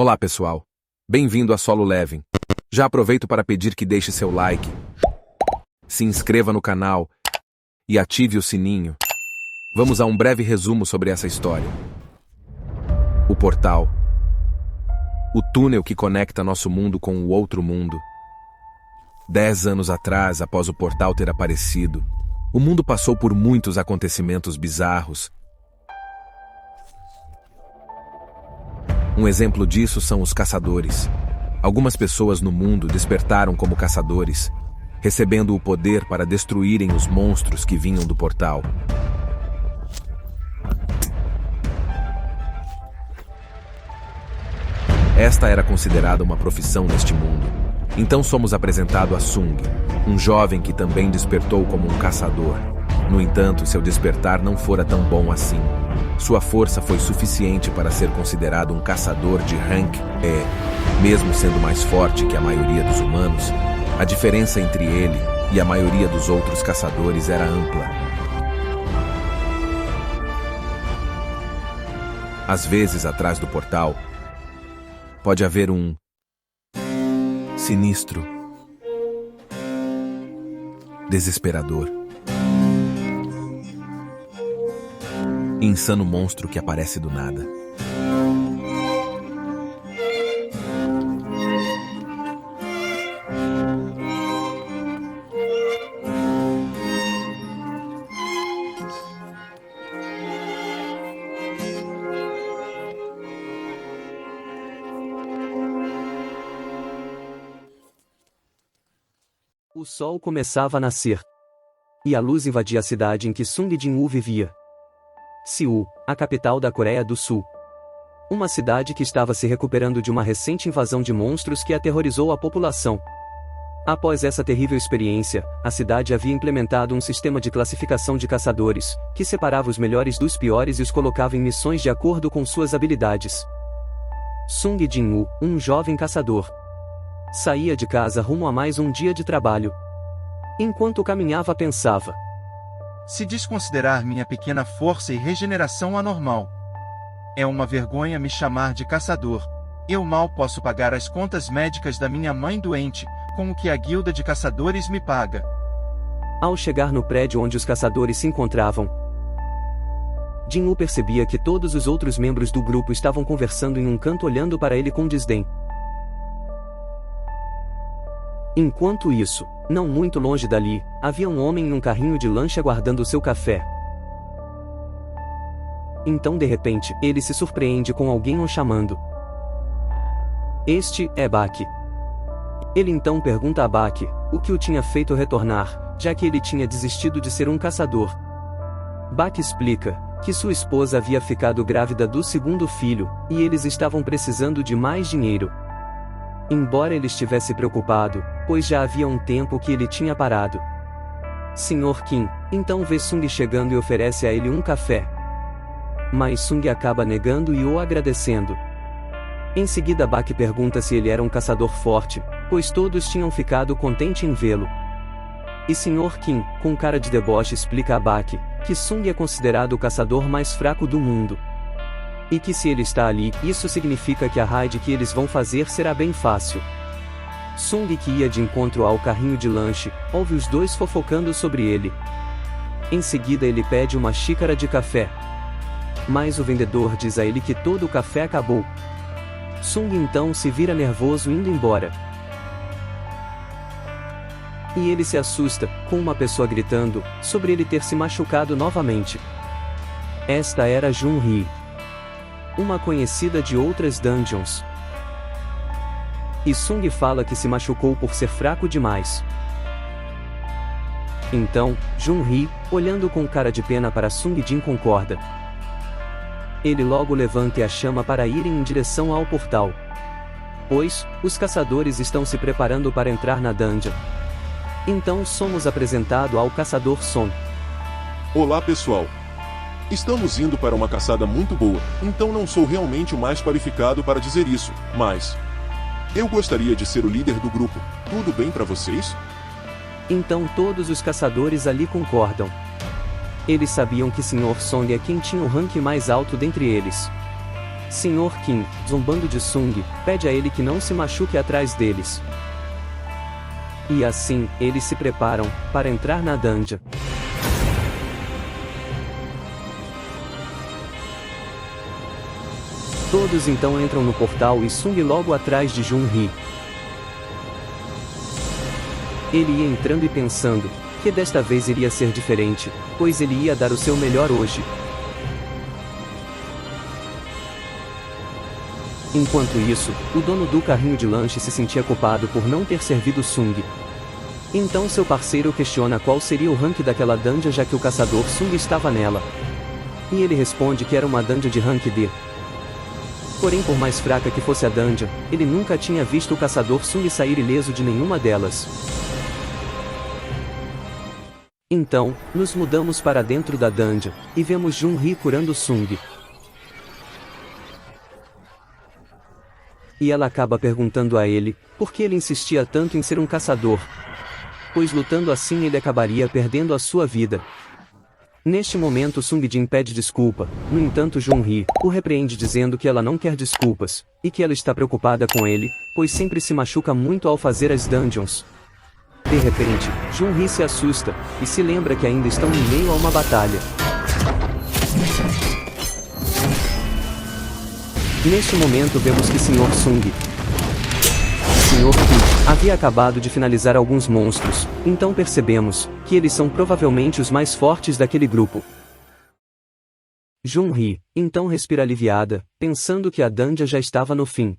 Olá pessoal, bem-vindo a Solo Leveling. Já aproveito para pedir que deixe seu like, se inscreva no canal e ative o sininho. Vamos a um breve resumo sobre essa história. O portal. O túnel que conecta nosso mundo com o outro mundo. 10 anos atrás, após o portal ter aparecido, o mundo passou por muitos acontecimentos bizarros. Um exemplo disso são os caçadores. Algumas pessoas no mundo despertaram como caçadores, recebendo o poder para destruírem os monstros que vinham do portal. Esta era considerada uma profissão neste mundo. Então somos apresentados a Sung, um jovem que também despertou como um caçador. No entanto, seu despertar não fora tão bom assim. Sua força foi suficiente para ser considerado um caçador de rank E. Mesmo sendo mais forte que a maioria dos humanos, a diferença entre ele e a maioria dos outros caçadores era ampla. Às vezes, atrás do portal, pode haver um sinistro, desesperador, insano monstro que aparece do nada. O sol começava a nascer. E a luz invadia a cidade em que Sung Jin-woo vivia. Seul, a capital da Coreia do Sul. Uma cidade que estava se recuperando de uma recente invasão de monstros que aterrorizou a população. Após essa terrível experiência, a cidade havia implementado um sistema de classificação de caçadores, que separava os melhores dos piores e os colocava em missões de acordo com suas habilidades. Sung Jin-woo, um jovem caçador, saía de casa rumo a mais um dia de trabalho. Enquanto caminhava, pensava: se desconsiderar minha pequena força e regeneração anormal, é uma vergonha me chamar de caçador. Eu mal posso pagar as contas médicas da minha mãe doente, com o que a guilda de caçadores me paga. Ao chegar no prédio onde os caçadores se encontravam, Jin-woo percebia que todos os outros membros do grupo estavam conversando em um canto olhando para ele com desdém. Enquanto isso, não muito longe dali, havia um homem em um carrinho de lanche aguardando seu café. Então de repente, ele se surpreende com alguém o chamando. Este é Bak. Ele então pergunta a Bak o que o tinha feito retornar, já que ele tinha desistido de ser um caçador. Bak explica que sua esposa havia ficado grávida do segundo filho, e eles estavam precisando de mais dinheiro. Embora ele estivesse preocupado, pois já havia um tempo que ele tinha parado. Sr. Kim então vê Sung chegando e oferece a ele um café. Mas Sung acaba negando e o agradecendo. Em seguida, Bak pergunta se ele era um caçador forte, pois todos tinham ficado contentes em vê-lo. E Sr. Kim, com cara de deboche, explica a Bak que Sung é considerado o caçador mais fraco do mundo. E que se ele está ali, isso significa que a raid que eles vão fazer será bem fácil. Sung, que ia de encontro ao carrinho de lanche, ouve os dois fofocando sobre ele. Em seguida ele pede uma xícara de café. Mas o vendedor diz a ele que todo o café acabou. Sung então se vira nervoso indo embora. E ele se assusta, com uma pessoa gritando, sobre ele ter se machucado novamente. Esta era Jun-hee, uma conhecida de outras dungeons. E Sung fala que se machucou por ser fraco demais. Então, Jun-hee, olhando com cara de pena para Sung Jin, concorda. Ele logo levanta e a chama para irem em direção ao portal. Pois, os caçadores estão se preparando para entrar na dungeon. Então somos apresentados ao caçador Son. Olá pessoal. Estamos indo para uma caçada muito boa, então não sou realmente o mais qualificado para dizer isso, mas eu gostaria de ser o líder do grupo. Tudo bem para vocês? Então todos os caçadores ali concordam. Eles sabiam que Sr. Song é quem tinha o rank mais alto dentre eles. Sr. Kim, zombando de Sung, pede a ele que não se machuque atrás deles. E assim, eles se preparam para entrar na dungeon. Todos então entram no portal e Sung logo atrás de Jun-hee. Ele ia entrando e pensando que desta vez iria ser diferente, pois ele ia dar o seu melhor hoje. Enquanto isso, o dono do carrinho de lanche se sentia culpado por não ter servido Sung. Então seu parceiro questiona qual seria o rank daquela dungeon já que o caçador Sung estava nela. E ele responde que era uma dungeon de rank D. Porém, por mais fraca que fosse a dungeon, ele nunca tinha visto o caçador Sung sair ileso de nenhuma delas. Então, nos mudamos para dentro da dungeon, e vemos Jun-hee curando Sung. E ela acaba perguntando a ele, por que ele insistia tanto em ser um caçador. Pois lutando assim ele acabaria perdendo a sua vida. Neste momento Sung-jin pede desculpa, no entanto Jun-hee o repreende dizendo que ela não quer desculpas, e que ela está preocupada com ele, pois sempre se machuca muito ao fazer as dungeons. De repente, Jun-hee se assusta, e se lembra que ainda estão em meio a uma batalha. Neste momento vemos que Sr. Sung, Sr. Kim, havia acabado de finalizar alguns monstros, então percebemos que eles são provavelmente os mais fortes daquele grupo. Jun-hee, então respira aliviada, pensando que a dungeon já estava no fim.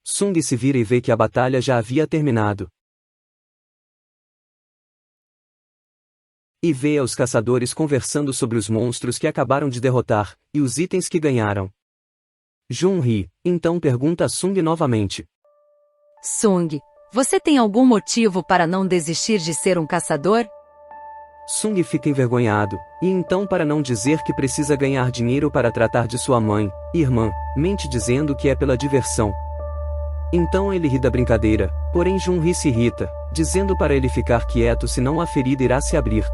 Sung se vira e vê que a batalha já havia terminado. E vê os caçadores conversando sobre os monstros que acabaram de derrotar, e os itens que ganharam. Jun-hee, então pergunta a Sung novamente. Sung, você tem algum motivo para não desistir de ser um caçador? Sung fica envergonhado, e então para não dizer que precisa ganhar dinheiro para tratar de sua mãe, irmã, mente dizendo que é pela diversão. Então ele ri da brincadeira, porém Jun-hee se irrita, dizendo para ele ficar quieto senão a ferida irá se abrir.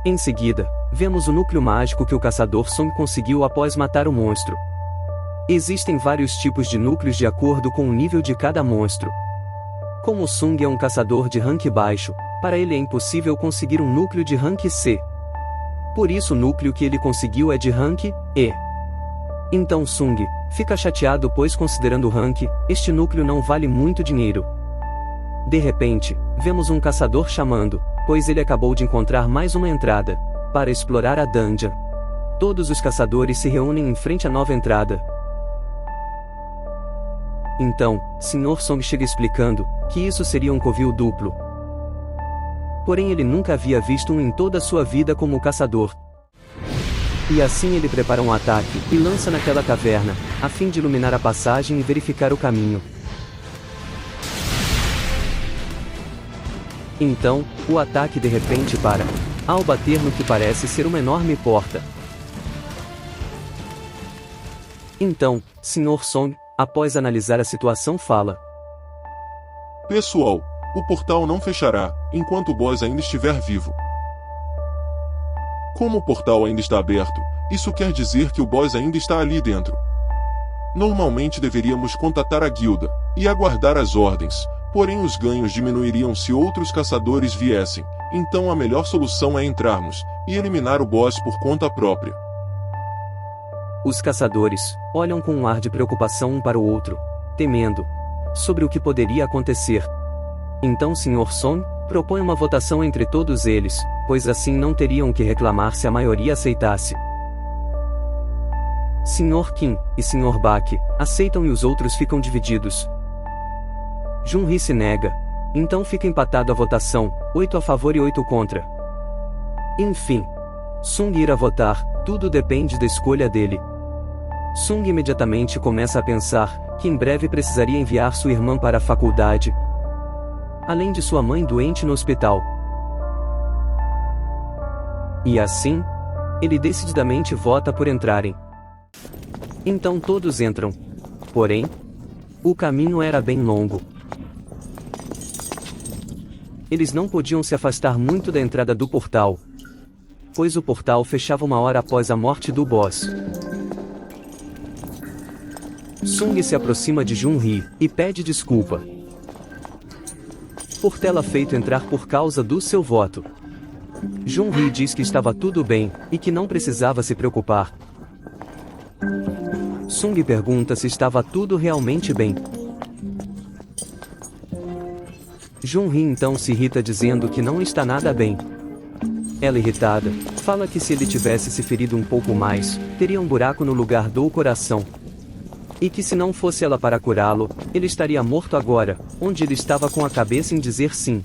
Em seguida, vemos o núcleo mágico que o caçador Sung conseguiu após matar o monstro. Existem vários tipos de núcleos de acordo com o nível de cada monstro. Como Sung é um caçador de rank baixo, para ele é impossível conseguir um núcleo de rank C. Por isso o núcleo que ele conseguiu é de rank E. Então Sung fica chateado pois considerando o rank, este núcleo não vale muito dinheiro. De repente, vemos um caçador chamando, pois ele acabou de encontrar mais uma entrada para explorar a dungeon. Todos os caçadores se reúnem em frente à nova entrada. Então, Sr. Song chega explicando que isso seria um covil duplo. Porém ele nunca havia visto um em toda a sua vida como caçador. E assim ele prepara um ataque e lança naquela caverna, a fim de iluminar a passagem e verificar o caminho. Então, o ataque de repente para, ao bater no que parece ser uma enorme porta. Então, Sr. Song, após analisar a situação fala: Pessoal, o portal não fechará, enquanto o boss ainda estiver vivo. Como o portal ainda está aberto, isso quer dizer que o boss ainda está ali dentro. Normalmente deveríamos contatar a guilda e aguardar as ordens, porém os ganhos diminuiriam se outros caçadores viessem, então a melhor solução é entrarmos e eliminar o boss por conta própria. Os caçadores olham com um ar de preocupação um para o outro, temendo sobre o que poderia acontecer. Então Sr. Song propõe uma votação entre todos eles, pois assim não teriam que reclamar se a maioria aceitasse. Sr. Kim e Sr. Bak aceitam e os outros ficam divididos. Jun-hee se nega, então fica empatado a votação, 8 a favor e 8 contra. Enfim, Sung irá votar, tudo depende da escolha dele. Sung imediatamente começa a pensar que em breve precisaria enviar sua irmã para a faculdade, além de sua mãe doente no hospital. E assim, ele decididamente vota por entrarem. Então todos entram. Porém, o caminho era bem longo. Eles não podiam se afastar muito da entrada do portal, pois o portal fechava 1 hora após a morte do boss. Sung se aproxima de Jun-hee e pede desculpa por tê-la feito entrar por causa do seu voto. Jun-hee diz que estava tudo bem e que não precisava se preocupar. Sung pergunta se estava tudo realmente bem. Jun-hee então se irrita dizendo que não está nada bem. Ela, irritada, fala que se ele tivesse se ferido um pouco mais, teria um buraco no lugar do coração. E que se não fosse ela para curá-lo, ele estaria morto agora, onde ele estava com a cabeça em dizer sim.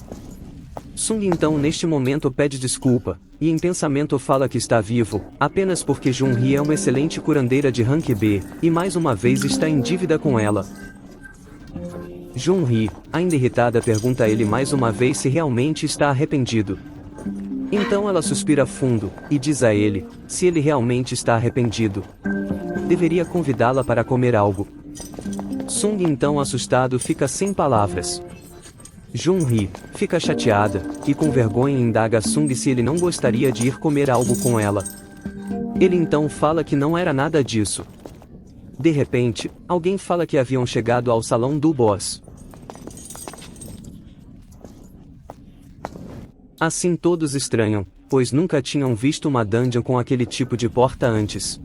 Sung então neste momento pede desculpa, e em pensamento fala que está vivo, apenas porque Jun-hee é uma excelente curandeira de rank B, e mais uma vez está em dívida com ela. Jun-hee, ainda irritada, pergunta a ele mais uma vez se realmente está arrependido. Então ela suspira fundo, e diz a ele, se ele realmente está arrependido, deveria convidá-la para comer algo. Sung então assustado fica sem palavras. Jun-hee fica chateada, e com vergonha indaga Sung se ele não gostaria de ir comer algo com ela. Ele então fala que não era nada disso. De repente, alguém fala que haviam chegado ao salão do boss. Assim todos estranham, pois nunca tinham visto uma dungeon com aquele tipo de porta antes.